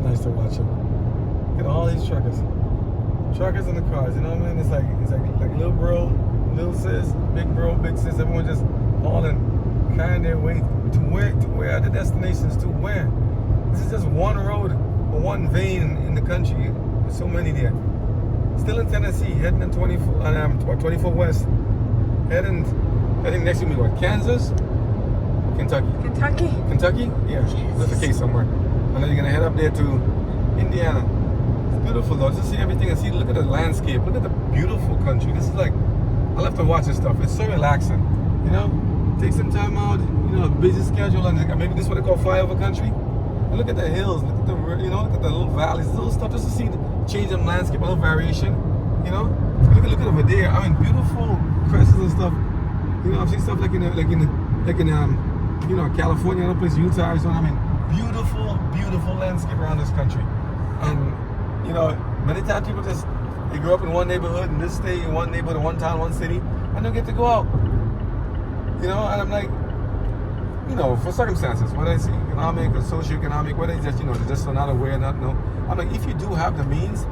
nice to watch them. Look at all these truckers in the cars. You know what I mean? It's like little bro, little sis, big bro, big sis. Everyone just hauling, carrying their way to where are the destinations to where. This is just one road or one vein in the country. There's so many there. Still in Tennessee, heading in 24 West. Heading next to me, what? Kansas? Kentucky? Kentucky? Yeah, that's the case somewhere. And then you're gonna head up there to Indiana. It's beautiful though, just see everything and see, look at the landscape, look at the beautiful country. This is like, I love to watch this stuff. It's so relaxing, you know? Take some time out, you know, a busy schedule, and maybe this is what they call flyover country. And look at the hills, look at the, you know, look at the little valleys, little stuff, just to see the change in landscape, a little variation, you know? Look at over there. I mean, beautiful crests and stuff. You know, I've seen stuff like in you know, California, another place, Utah, Arizona. I mean, beautiful landscape around this country. And you know, many times people just, they grow up in one neighborhood, in this state, in one neighborhood, one town, one city, and don't get to go out. You know, and I'm like, you know, for circumstances, whether it's economic or socioeconomic, whether it's just, you know, they're just not aware, not know. I'm like, if you do have the means,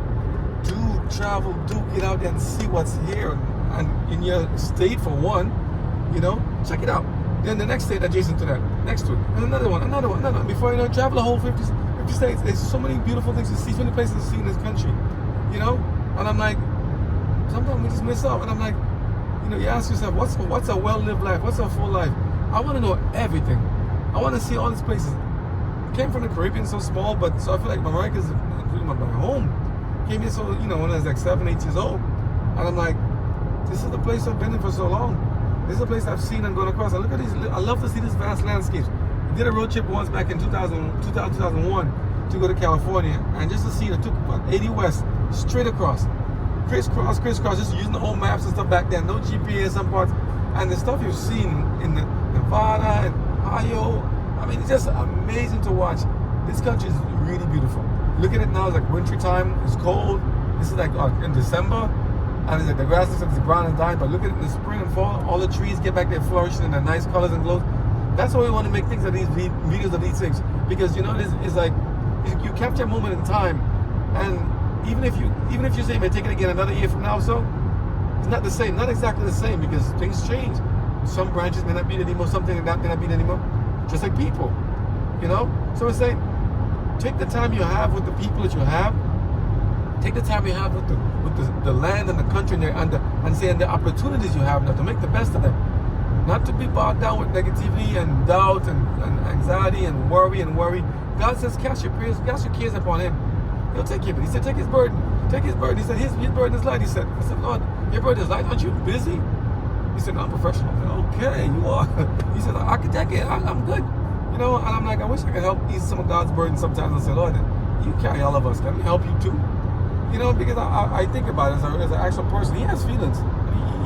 do travel, do get out there and see what's here and in your state for one, you know, check it out. Then the next state adjacent to that, next to it, and another one. Before you know, travel the whole 50 states. There's so many beautiful things to see, so many places to see in this country, you know. And I'm like, sometimes we just miss out. And I'm like, you know, you ask yourself, what's a well-lived life? What's a full life? I want to know everything. I want to see all these places. I came from the Caribbean, so small, but so I feel like America's pretty much my home. Came here so, you know, when I was like 7, 8 years old, and I'm like, this is the place I've been in for so long. This is a place I've seen and gone across. I look at these. I love to see these vast landscapes. I did a road trip once back in 2001 to go to California, and just to see it, I took about 80 West straight across, crisscross, just using the old maps and stuff back then. No GPS in some parts, and the stuff you've seen in the Nevada and Ohio. I mean, it's just amazing to watch. This country is really beautiful. Look at it now. It's like wintry time. It's cold. This is like in December. And it's like the grass looks like it's brown and dying, but look at it in the spring and fall, all the trees get back there flourishing in their nice colors and glows. That's why we want to make things of these videos of these things, because you know, it's like you capture a moment in time, and even if you say, man, take it again another year from now, so it's not the same, not exactly the same, because things change. Some branches may not be anymore, something like that may not be anymore, just like people, you know. So it's like, take the time you have with the people that you have. Take the time you have with the land and the country and the opportunities you have now to make the best of them. Not to be bogged down with negativity and doubt and anxiety and worry. God says, cast your cares upon Him. He'll take care of it. He said, take His burden. Take His burden. He said, His burden is light. He said, Lord, your burden is light. Aren't you busy? He said, no, I'm professional. I said, okay, you are. He said, I can take it. I'm good. You know, and I'm like, I wish I could help ease some of God's burden sometimes. I said, Lord, you carry all of us. Can we help you too? You know, because I think about it as an actual person. He has feelings.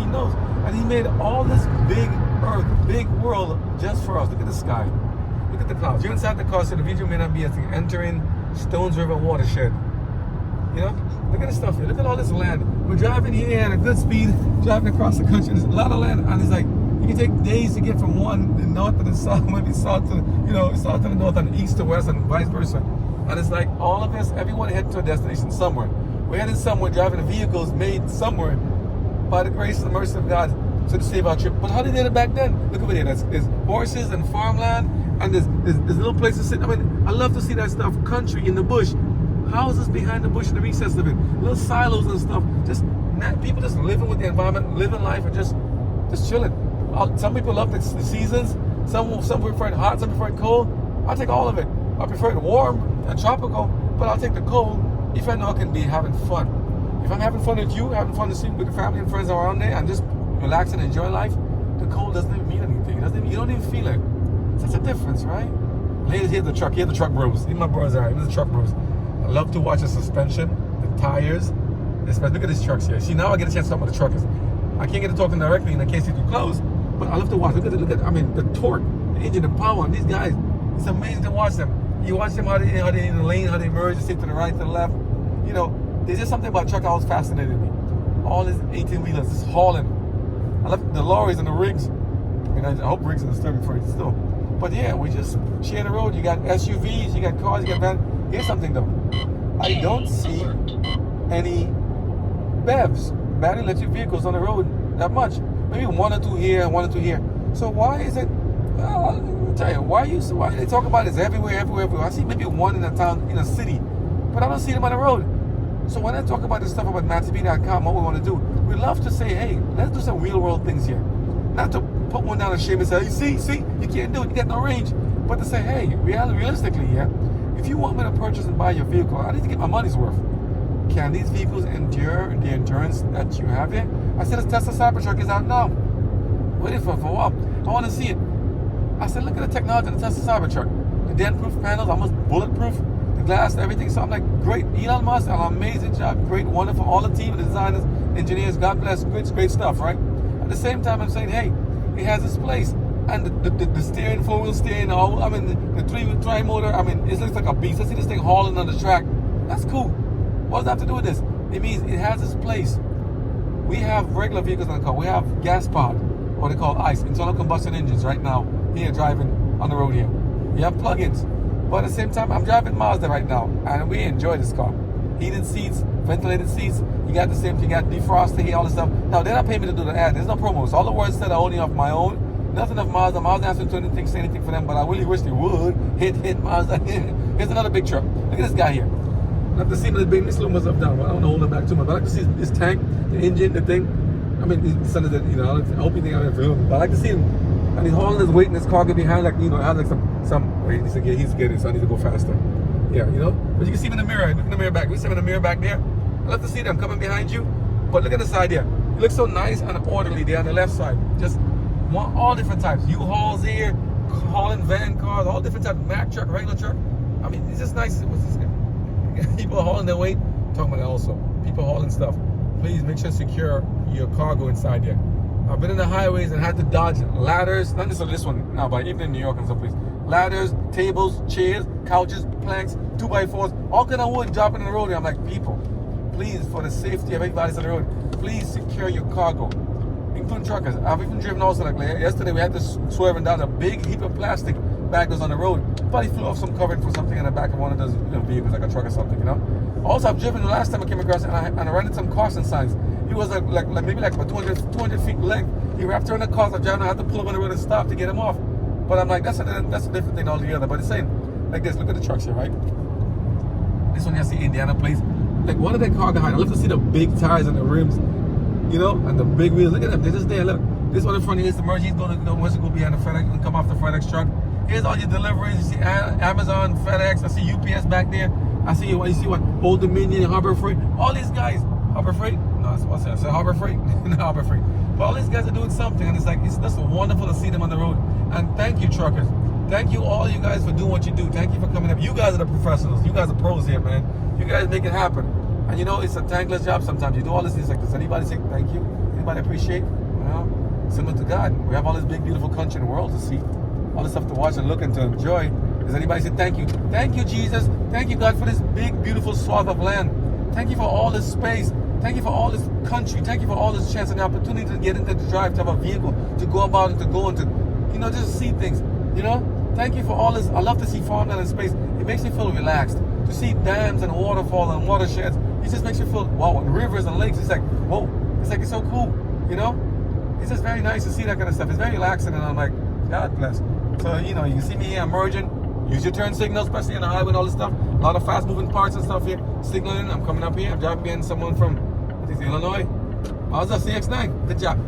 He knows. And He made all this big earth, big world just for us. Look at the sky. Look at the clouds. You're inside the car, so the video may not be as entering Stones River watershed. You know? Look at the stuff here. Look at all this land. We're driving here at a good speed, driving across the country. There's a lot of land, and it's like, you can take days to get from the north to the south, maybe south to south to the north, and east to west, and vice versa. And it's like all of us, everyone heading to a destination somewhere. We're heading somewhere, driving vehicles made somewhere by the grace and the mercy of God to save our trip. But how did they do it back then? Look over there. There's horses and farmland, and there's little places to sit. I mean, I love to see that stuff. Country in the bush, houses behind the bush in the recess of it, little silos and stuff. Just people just living with the environment, living life, and just chilling. Some people love the seasons. Some prefer it hot. Some prefer it cold. I'll take all of it. I prefer it warm and tropical, but I'll take the cold if I know I can be having fun. If I'm having fun with you, having fun to see with the family and friends around there, and just relaxing and enjoying life, the cold doesn't even mean anything. You don't even feel it. It's such a difference, right? Ladies, here's the truck. Here's the truck bros. Even my brothers are. Here's the truck bros. I love to watch the suspension, the tires. Look at these trucks here. See, now I get a chance to talk about the truckers. I can't get to talk to them directly, and I can't see too close. But I love to watch. Look at. I mean, the torque, the engine, the power on these guys. It's amazing to watch them. You watch them how they in the lane, how they merge, they stick to the right, to the left. You know, there's just something about truck that always fascinated me. All these 18-wheelers, just hauling. I love the lorries and the rigs. I mean, I hope rigs are disturbing for you still. But yeah, we just share the road. You got SUVs, you got cars, you got vans. Here's something though. I don't see any BEVs, battery electric vehicles on the road that much. Maybe one or two here, one or two here. So why is it? Well, let me tell you, why they talk about this everywhere. I see maybe one in a town, in a city, but I don't see them on the road. So when I talk about this stuff about MattTV.com, what we want to do, we love to say, hey, let's do some real world things here. Not to put one down and shame and say, hey, see, you can't do it, you got no range. But to say, hey, realistically, yeah, if you want me to purchase and buy your vehicle, I need to get my money's worth. Can these vehicles endure the endurance that you have here? I said, this Tesla Cybertruck is out now. Waiting for a while. I want to see it. I said, look at the technology of the Tesla Cybertruck. The dent-proof panels, almost bulletproof. The glass, everything. So I'm like, great. Elon Musk, an amazing job. Great, wonderful. All the team, the designers, engineers, God bless. Great stuff, right? At the same time, I'm saying, hey, it has its place. And the steering, four-wheel steering, the three motor, it looks like a beast. I see this thing hauling on the track. That's cool. What does that have to do with this? It means it has its place. We have regular vehicles in the car. We have gas powered, what they call ICE, internal combustion engines right now, here driving on the road here. You have plug-ins. But at the same time, I'm driving Mazda right now, and we enjoy this car. Heated seats, ventilated seats. You got the same thing. You got defroster here, all this stuff. Now, they're not paying me to do the ad. There's no promos. All the words said are only off my own. Nothing of Mazda. Mazda hasn't done anything, say anything for them, but I really wish they would. Hit Mazda. Here's another big truck. Look at this guy here. I like to see him bring this little myself down. I don't want to hold him back too much. But I like to see his tank, the engine, the thing. It's something that, I hope you think I'm for him. But I like to see him. And he's hauling his weight in his cargo behind, like, it has like some wait, he's getting, so I need to go faster. Yeah, But you can see him in the mirror. Look in the mirror back. We see him in the mirror back there. I love to see them coming behind you. But look at the side there. It looks so nice and orderly there on the left side. Just all different types. U-Hauls here, hauling van cars, all different types. Mack truck, regular truck. It's just nice. People hauling their weight. Talking about that also. People hauling stuff. Please make sure to secure your cargo inside there. I've been in the highways and had to dodge ladders, not just on this one now, but even in New York and some places. Ladders, tables, chairs, couches, planks, 2x4s, all kind of wood dropping in the road. I'm like, people, please, for the safety of everybody on the road, please secure your cargo, including truckers. I've even driven also, like yesterday we had to swerve and down a big heap of plastic bag was on the road. Probably flew off some covering for something in the back of one of those vehicles, like a truck or something, Also, I've driven the last time I came across it, and I ran into some caution signs. It was maybe about 200 feet length. He wrapped around the cars. I had to pull him on the road and stop to get him off. But I'm like, that's a different thing altogether. But it's saying, like this, look at the trucks here, right? This one has the Indiana place. Like, what are they cargo behind? I love to see the big tires and the rims, and the big wheels. Look at them. They're just there. Look, this one in front here is the merge. He's going to go behind the FedEx and come off the FedEx truck. Here's all your deliveries. You see Amazon, FedEx. I see UPS back there. I see you see what Old Dominion, Harbor Freight. All these guys, Harbor Freight. No, I said Harbor Freight. Not Harbor Freight. But all these guys are doing something, and it's just wonderful to see them on the road. And thank you, truckers. Thank you, all you guys, for doing what you do. Thank you for coming up. You guys are the professionals. You guys are pros here, man. You guys make it happen. And it's a thankless job sometimes. You do all these things like this. Anybody say thank you? Anybody appreciate? Similar to God. We have all this big, beautiful country in the world to see. All this stuff to watch and look and to enjoy. Does anybody say thank you? Thank you, Jesus. Thank you, God, for this big, beautiful swath of land. Thank you for all this space. Thank you for all this country. Thank you for all this chance and the opportunity to get into the drive, to have a vehicle, to go about and to go and to, just see things. Thank you for all this. I love to see farmland and space. It makes me feel relaxed. To see dams and waterfalls and watersheds, it just makes you feel, wow, and rivers and lakes. It's like, whoa. It's so cool, It's just very nice to see that kind of stuff. It's very relaxing, and I'm like, God bless. So, you can see me here, I'm merging. Use your turn signals, especially on the highway and all this stuff. A lot of fast-moving parts and stuff here. Signaling, I'm coming up here. I'm driving behind someone from, I think, Illinois. How's that, CX-9? Good job.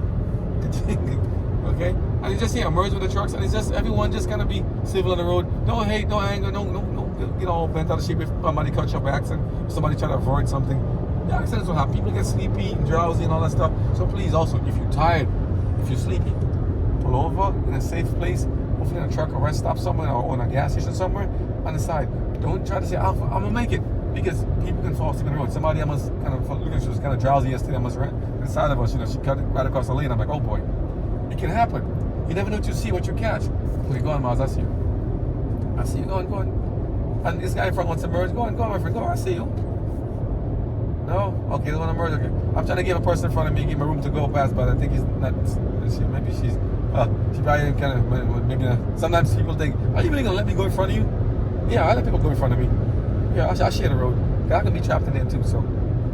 Okay? And it's just here, I'm merging with the trucks, and it's just, everyone just gonna be civil on the road. No hate, no anger, no, bent out of shape if somebody cuts your back and if somebody try to avoid something. The accidents will happen. People get sleepy and drowsy and all that stuff. So please, also, if you're tired, if you're sleepy, pull over in a safe place. Hopefully in a truck or rest stop somewhere or on a gas station somewhere on the side. Don't try to say, I'm gonna make it, because people can fall asleep on the road. Somebody almost she was kind of drowsy yesterday. I must right beside of us, she cut right across the lane. I'm like, oh boy, it can happen. You never know what you see, what you catch. Okay, go on, Miles, I see you. I see you, go on. And this guy in front wants to merge. Go on, my friend, go on, I see you. No? Okay, they want to merge, okay. I'm trying to give a person in front of me, give him a room to go past, but I think he's not, maybe she probably kind of, maybe not. Sometimes people think, are you really going to let me go in front of you? Yeah, I let people go in front of me. Yeah, I'll share the road. I can be trapped in there too. So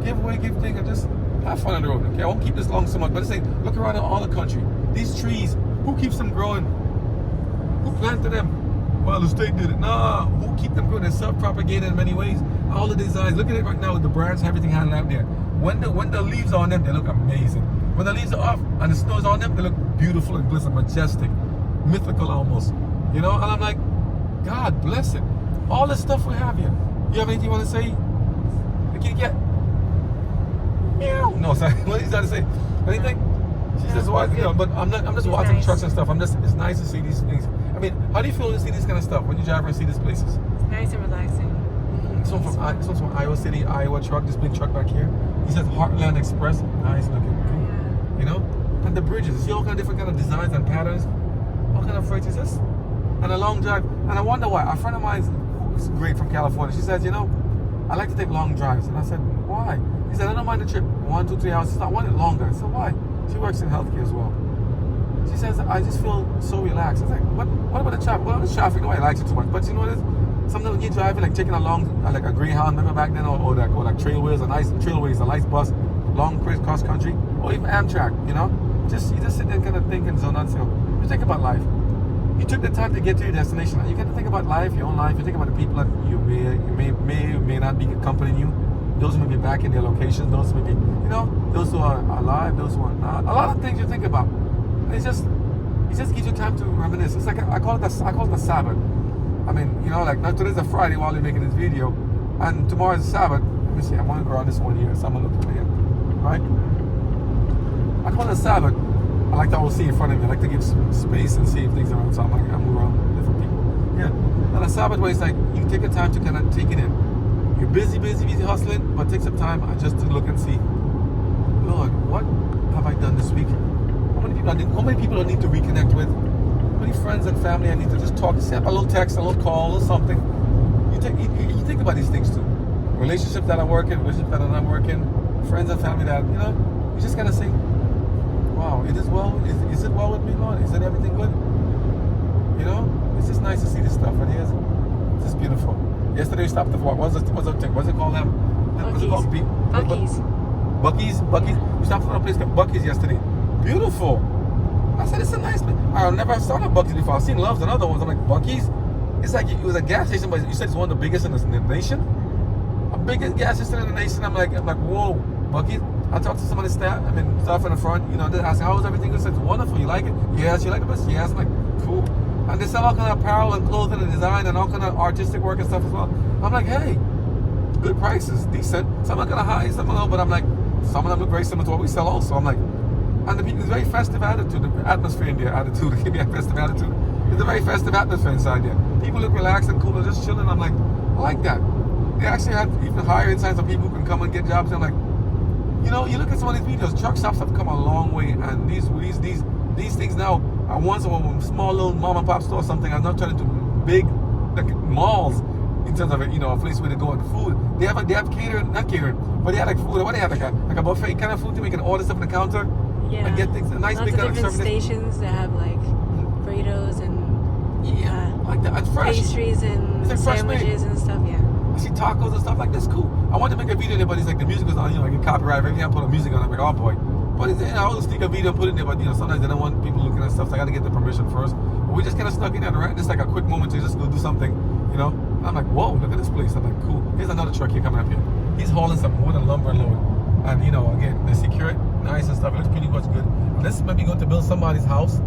give away, give things, and just have fun on the road. Okay, I won't keep this long so much, but just say, look around all the country. These trees, who keeps them growing? Who planted them? Well, the state did it. Nah, who keep them growing? They're self-propagated in many ways. All the designs. Look at it right now with the branch, everything hanging out there. When the leaves are on them, they look amazing. When the leaves are off and the snow's on them, they look beautiful and glisten, majestic, mythical almost. You know, and I'm like, God bless it. All this stuff we have here. You have anything you want to say? The kitty cat? Meow. No, sorry. What is that to say? Anything? She says, "Why?" You know, but I'm just watching trucks and stuff. It's nice to see these things. I mean, how do you feel to see this kind of stuff when you drive and see these places? It's nice and relaxing. This one's from Iowa City, Iowa truck. This big truck back here. He says Heartland Express. Nice looking, cool. Yeah. You know, and the bridges. You see all kind of different kind of designs and patterns. What kind of freight is this? And a long drive. And I wonder why. A friend of mine who's great from California. She says, you know, I like to take long drives. And I said, why? He said, I don't mind the trip 1, 2, 3 hours. She said, I want it longer. I said, why? She works in healthcare as well. She says, I just feel so relaxed. I was like, what about the traffic? Well, the traffic, nobody likes it too much. But you know what it is? Sometimes when you're driving, like taking a long, like a Greyhound, remember back then, or like Trailways, a nice bus, long cross country, or even Amtrak, you know? You just sit there and kind of think and zone out. So you think about life. You took the time to get to your destination. You got to think about life, your own life. You think about the people that you may not be accompanying you. Those who may be back in their locations. Those who may be, you know, those who are alive, those who are not. A lot of things you think about. It just gives you time to reminisce. It's like I call it the Sabbath. I mean, you know, like now today's a Friday while you're making this video, and tomorrow's Sabbath. Let me see. I want to go around this one here, so I'm gonna look through here, right? I call it a Sabbath. I like to always see in front of me. I like to give some space and see if things are around. So I'm move around different people. Yeah. And a Sabbath way is like you take a time to kind of take it in. You're busy hustling, but take some time just to look and see, Lord, what have I done this week? How many people I need to reconnect with? How many friends and family I need to just talk to? Send a little text, a little call, or something. You think about these things too. Relationships that are working, relationships that are not working, friends and family that, you know, you just gotta say, wow, it is well. Is it well with me, Lord? Is it everything good? You know, it's just nice to see this stuff. It is. It's just beautiful. Yesterday we stopped to walk. What's it called? What's it called? Bucky's. We stopped at a place called Bucky's yesterday. Beautiful. I said, it's a nice place. I never saw a Bucky's before. I've seen Loves and other ones. I'm like, Bucky's? It's like, it was a gas station, but you said it's one of the biggest in the nation? A biggest gas station in the nation. I'm like, whoa, Bucky's? I talked to some of the staff in the front, you know, they ask, how is everything? I said, it's wonderful. You like it? Yes, you like it? Yes. I'm like, cool. And they sell all kind of apparel and clothing and design and all kind of artistic work and stuff as well. I'm like, hey, good prices, decent. Some are kind of high, some are low, but I'm like, some of them look very similar to what we sell also. I'm like, and the people, it's a very festive attitude, the atmosphere in there, attitude, give me a festive attitude. It's a very festive atmosphere inside there. People look relaxed and cool, they're just chilling. I'm like, I like that. They actually have even higher insights of people who can come and get jobs. I'm like, you know, you look at some of these videos, truck stops have come a long way, and these things now are once a small little mom and pop store or something. I'm not trying to do big like malls in terms of it, you know, a place where they go and food. They have catering, not catering, but they have like food. What they have like a buffet kind of food where you can order stuff on the counter and get things. A nice lots big of different stations that have like burritos and like that. It's fresh. Pastries and it's like sandwiches and stuff. Yeah. I see tacos and stuff like this. Cool. I want to make a video there, but it's like the music was on, you know, like a copyright. Every time I put a music on, I'm like, oh boy. But it's, I always sneak a video and put it in there, but you know, sometimes they don't want people looking at stuff, so I got to get the permission first. But we just kind of snuck in there, right? Just like a quick moment to just go do something, you know. And I'm like, whoa, look at this place. I'm like, cool. Here's another truck here coming up here. He's hauling some wood and lumber and load. And you know, again, they secure it, nice and stuff. It looks pretty much good. And this might be going to build somebody's house,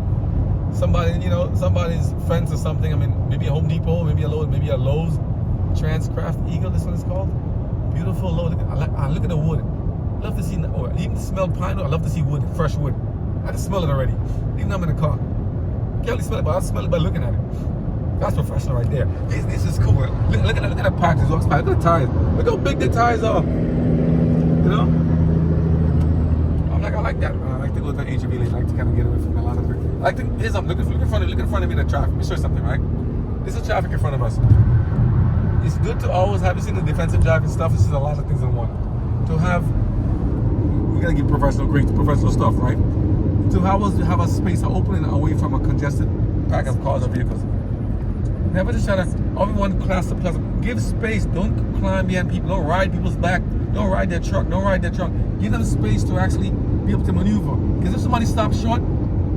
somebody's fence or something. I mean, maybe a Home Depot, maybe a Lowe's Transcraft Eagle. This one is called. Beautiful load. I look at the wood. Love to see, or even smell pine wood. I love to see wood, fresh wood. I can smell it already, even though I'm in the car. Can't really smell it, but I smell it by looking at it. That's professional right there. This is cool. Look at the parts. Look at the tires. Look how big the tires are. You know? I like that. I like to go to HEB. I like to kind of get away from a lot of it. I like to. Here's something. Look in front of me. The traffic. Let me show you something, right? This is traffic in front of us. It's good to always have. You seen the defensive driving stuff? This is a lot of things in one. To have. We gotta get professional stuff, right? To have a space, an opening away from a congested pack of cars or vehicles. Never just try to, everyone class to class. Give space. Don't climb behind people. Don't ride people's back. Don't ride their truck. Don't ride their truck. Give them space to actually be able to maneuver. Because if somebody stops short,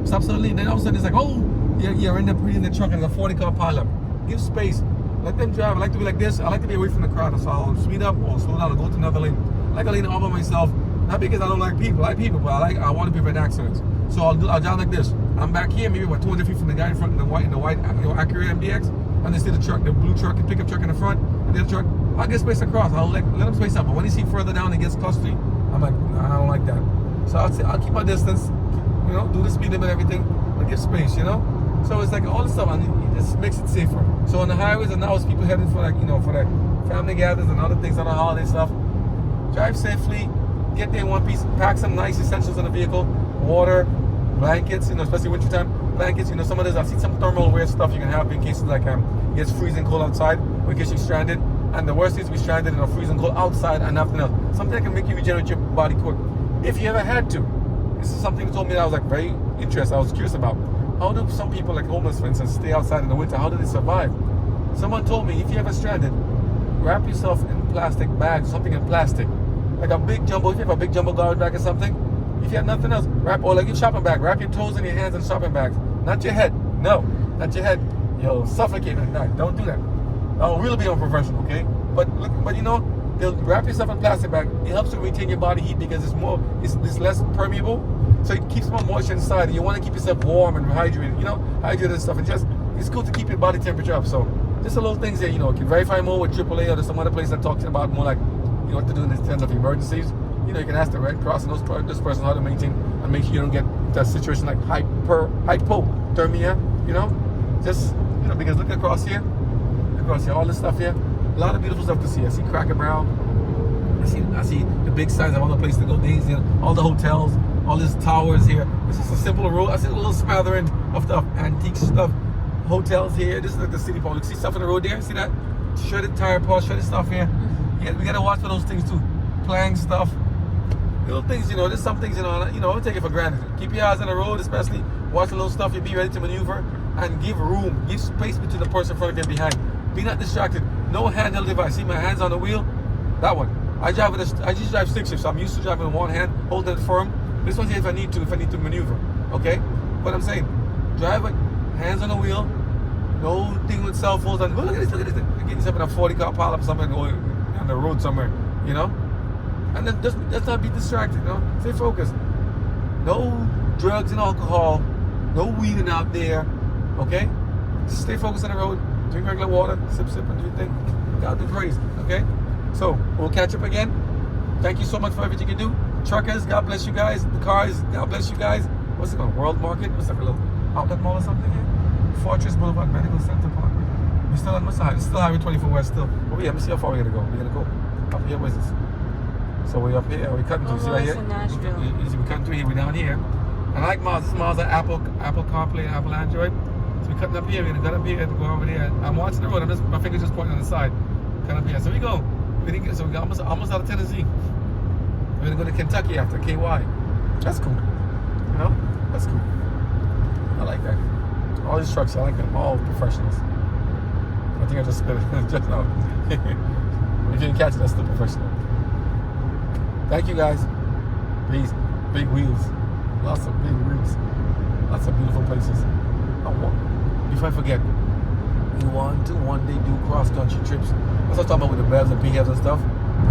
stops suddenly, then all of a sudden it's like, oh, you're in the truck and there's a 40-car pileup. Give space. Let them drive. I like to be like this. I like to be away from the crowd. So I'll speed up or slow down or go to another lane. I like a lane all by myself. Not because I don't like people. I like people, but I want to prevent accidents. So I'll drive like this. I'm back here, maybe about 200 feet from the guy in front in the white Acura MDX. And they see the truck, the blue truck, the pickup truck in the front, and the other truck. I'll get space across. I'll let them space up. But when you see further down, it gets costly. I'm like, nah, I don't like that. So I'll keep my distance. Do the speed limit and everything, but give space. So it's like all this stuff, and it just makes it safer. So on the highways, and now it's people heading for for the family gatherings and other things on the holiday stuff. Drive safely. Get there in one piece. Pack some nice essentials in the vehicle. Water, blankets, especially wintertime. Blankets, some of this, I've seen some thermal wear stuff you can have in case it gets freezing cold outside, or in case you're stranded. And the worst is to be stranded in a freezing cold outside and nothing else. Something that can make you regenerate your body quick. If you ever had to. This is something that told me that I was very interested. I was curious about. How do some people, like homeless for instance, stay outside in the winter? How do they survive? Someone told me, if you ever stranded, wrap yourself in plastic bags, something in plastic. Like a big jumbo, if you have a big jumbo garbage bag or something, if you have nothing else, or like your shopping bag, wrap your toes and your hands in shopping bags. Not your head. No, not your head. You'll suffocate at night. Don't do that. I'll really be unprofessional, okay? But they'll wrap yourself in a plastic bag. It helps to retain your body heat because it's less permeable. So it keeps more moisture inside. You want to keep yourself warm and hydrated, hydrated and stuff. And it's good to keep your body temperature up. So just a little things there, you can verify more with AAA or there's some other place that talks about more like, what to do in terms of emergencies. You can ask the Red Cross and this person how to maintain and make sure you don't get that situation like hypothermia, just, because look across here, all this stuff here, a lot of beautiful stuff to see. I see Cracker Barrel, I see the big signs of all the places to go, Daisy, all the hotels, all these towers here. This is a simple road. I see a little smattering of the antique stuff, hotels here. This is like the city park. You see stuff on the road there? See that? Shredded tire parts, shredded stuff here. Yeah, we gotta watch for those things too. Playing stuff. Little things, there's some things, don't take it for granted. Keep your eyes on the road, especially. Watch the little stuff, you'll be ready to maneuver. And give room, give space between the person in front of you and behind. Be not distracted. No handheld device. See my hands on the wheel? That one. I just drive stick shift, so I'm used to driving with one hand, holding it firm. This one's here if I need to maneuver. Okay? But I'm saying, drive with hands on the wheel, no thing with cell phones. And look at this. You're getting yourself in a 40-car pileup somewhere going on the road somewhere, And then let's not be distracted, Stay focused. No drugs and alcohol, no weeding out there, okay? Just stay focused on the road, drink regular water, sip, and do your thing. God be praised, okay? So, we'll catch up again. Thank you so much for everything you do. Truckers, God bless you guys. The cars, God bless you guys. What's it called? World Market? What's like a little outlet mall or something here? Fortress Boulevard Medical Center Park. We're still on, what's the highway? It's still Highway 24 West still. Oh yeah, let me see how far we're gonna go. We're gonna go up here, where's this? So we're up here, we're cutting through, see right here? We're cutting through here, we're down here. And I like Mars, this Mars are Apple CarPlay, Apple Android. So we're cutting up here, we're gonna cut up here to go over there. I'm watching the road, my finger's just pointing on the side. Cut up here, so we go. So we're almost out of Tennessee. We're gonna go to Kentucky after, KY. That's cool, That's cool. I like that. All these trucks, I like them, all professionals. I think I just spit it just now. If you didn't catch it, that's still professional. Thank you guys. Peace. Big wheels. Lots of big wheels. Lots of beautiful places. Before I forget, you want to one day do cross-country trips. That's what I'm talking about with the BEVs and PHEVs and stuff.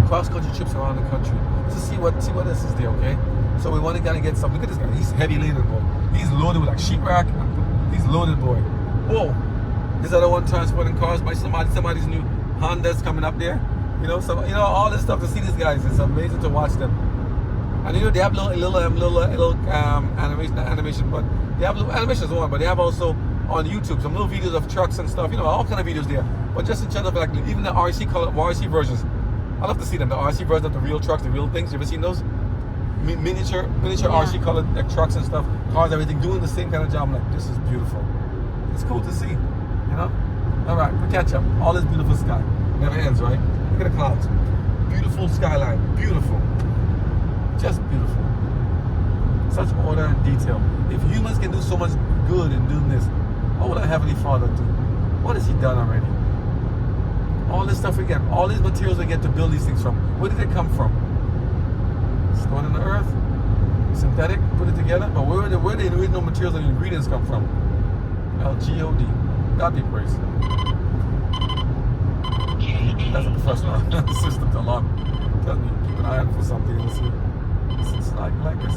Cross-country trips around the country. To see what else is there, okay? So we want to kind of get some. Look at this guy. He's heavy laden, boy. He's loaded with like sheetrock. He's loaded, boy. Whoa. This other one transporting cars by somebody's new Hondas coming up there. All this stuff to see these guys. It's amazing to watch them. And they have little animation, but they have little animations on, but they have also on YouTube some little videos of trucks and stuff. All kind of videos there. But just in terms of like even the RC versions, I love to see them. The RC versions of the real trucks, the real things. You ever seen those? Miniature RC colored like trucks and stuff, cars, everything, doing the same kind of job. I'm like, this is beautiful. It's cool to see. All right, we catch up. All this beautiful sky. Never ends, right? Look at the clouds. Beautiful skyline. Beautiful. Just beautiful. Such order and detail. If humans can do so much good in doing this, what would our Heavenly Father do? What has he done already? All this stuff we get, all these materials we get to build these things from, where did they come from? Stored in the earth, synthetic, put it together, but where the original materials and ingredients come from? LGOD. God be praised. That's a professional system to alarm. Tell me, keep an eye out for something. It's like this.